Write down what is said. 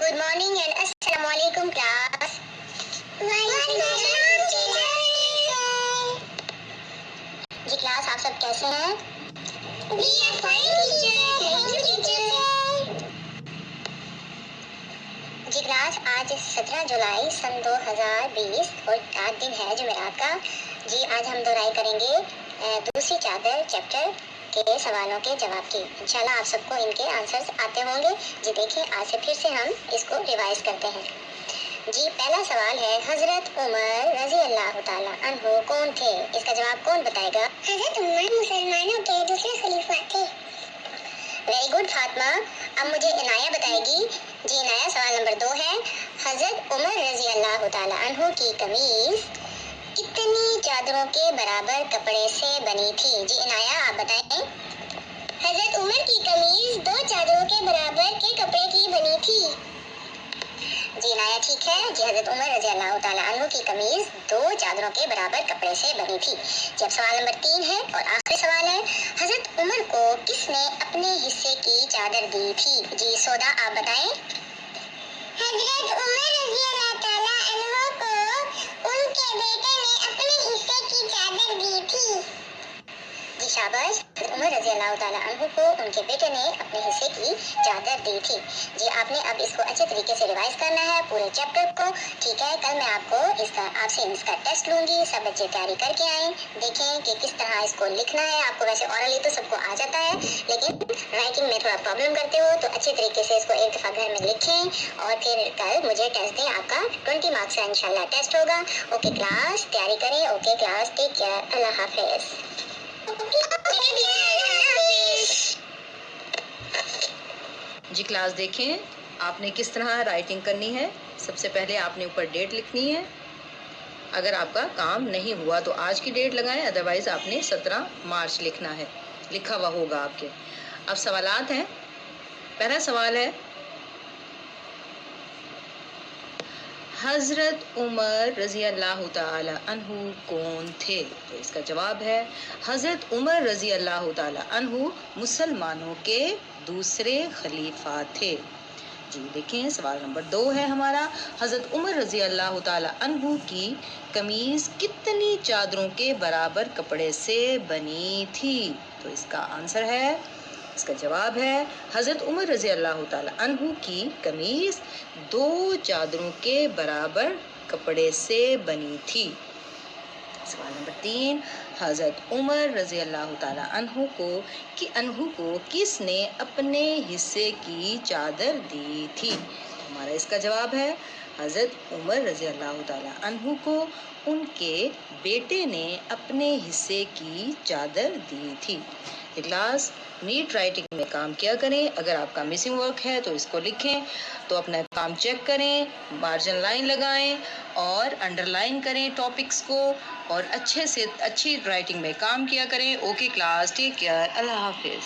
Good morning and Assalamu alaikum class. जी class आप सब कैसे हैं? We are fine teacher. Thank you teacher. जी क्लास आज 17 जुलाई सन 2020 और आज दिन है जुमेरात का। जी आज हम दोहराई करेंगे दूसरी चादर चैप्टर के सवालों के जवाब की। इंशाल्लाह आप सबको इनके आंसर्स आते होंगे। जी देखिए आज से फिर से हम इसको रिवाइज करते हैं। जी पहला सवाल है हजरत उमर रजी अल्लाह ताला अन्हु कौन थे? इसका जवाब कौन बताएगा? हजरत उमर मुसलमानों के दूसरे खलीफा थे। Very good Fatima. अब मुझे इनाया बताएगी। जी इनाया सवाल नंबर 2 है हजरत उमर रजी अल्लाह ताला अन्हु की कमीज कितनी चादरों के बराबर कपड़े से बनी थी? जी इनाया आप बताएं। हजरत उमर की कमीज 2 चादरों के बराबर के कपड़े की बनी थी। जी इनाया ठीक है। जी हजरत उमर रजी अल्लाह ताला अन्हु की कमीज 2 चादरों के बराबर कपड़े से बनी थी। जब सवाल नंबर 3 है और आखिरी सवाल है हजरत उमर को किसने अपने हिस्से की चादर दी थी? जी सौदा आप बताएं। हजरत उमर रजी अल्लाह ताला अन्हु को उनके बेटे ने अपने हिस्से की चादर दी थी। जी शाबाश। उमर रजी अल्लाह ताला अन्हु को उनके बेटे ने अपने हिस्से की चादर दी थी। जी आपने अब इसको अच्छे तरीके से रिवाइज करना है पूरे चैप्टर को। ठीक है कल मैं आपको आपसे इसका टेस्ट लूंगी। सब बच्चे तैयारी करके आए। देखें कि किस तरह इसको लिखना है। आपको वैसे ऑरली तो सबको आ जाता है लेकिन राइटिंग में थोड़ा प्रॉब्लम करते हो तो अच्छे तरीके से इसको एक दफ़ा घर में लिखें और फिर कल मुझे टेस्ट दें। आपका 20 मार्क्स का इंशाल्लाह टेस्ट होगा। ओके क्लास तैयारी करें। Okay class take care. अल्लाह हाफिज। जी क्लास देखें आपने किस तरह राइटिंग करनी है। सबसे पहले आपने ऊपर डेट लिखनी है। अगर आपका काम नहीं हुआ तो आज की डेट लगाएं, अदरवाइज आपने 17 मार्च लिखना है। लिखा हुआ होगा आपके। अब सवालात हैं। पहला सवाल है हजरत उमर रजी अल्लाह ताला अन्हु कौन थे? तो इसका जवाब है हजरत उमर रजी अल्लाह ताला अन्हु मुसलमानों के दूसरे खलीफा थे। जी देखें सवाल नंबर 2 है हमारा हजरत उमर रजी अल्लाह ताला अन्हु की कमीज कितनी चादरों के बराबर कपड़े से बनी थी? तो इसका आंसर है इसका जवाब है हजरत उमर रजी अल्लाह ताला अन्हु की कमीज 2 चादरों के बराबर कपड़े से बनी थी। सवाल नंबर 3 हजरत उमर रजी अल्लाह ताला अन्हु को किसने अपने हिस्से की चादर दी थी? हमारा इसका जवाब है हजरत उमर रजी अल्लाह ताला अन्हु को उनके बेटे ने अपने हिस्से की चादर दी थी। क्लास नीट राइटिंग में काम किया करें। अगर आपका मिसिंग वर्क है तो इसको लिखें, तो अपना काम चेक करें, मार्जिन लाइन लगाएं और अंडरलाइन करें टॉपिक्स को और अच्छे से अच्छी राइटिंग में काम किया करें। Okay class take care. अल्लाह हाफिज़।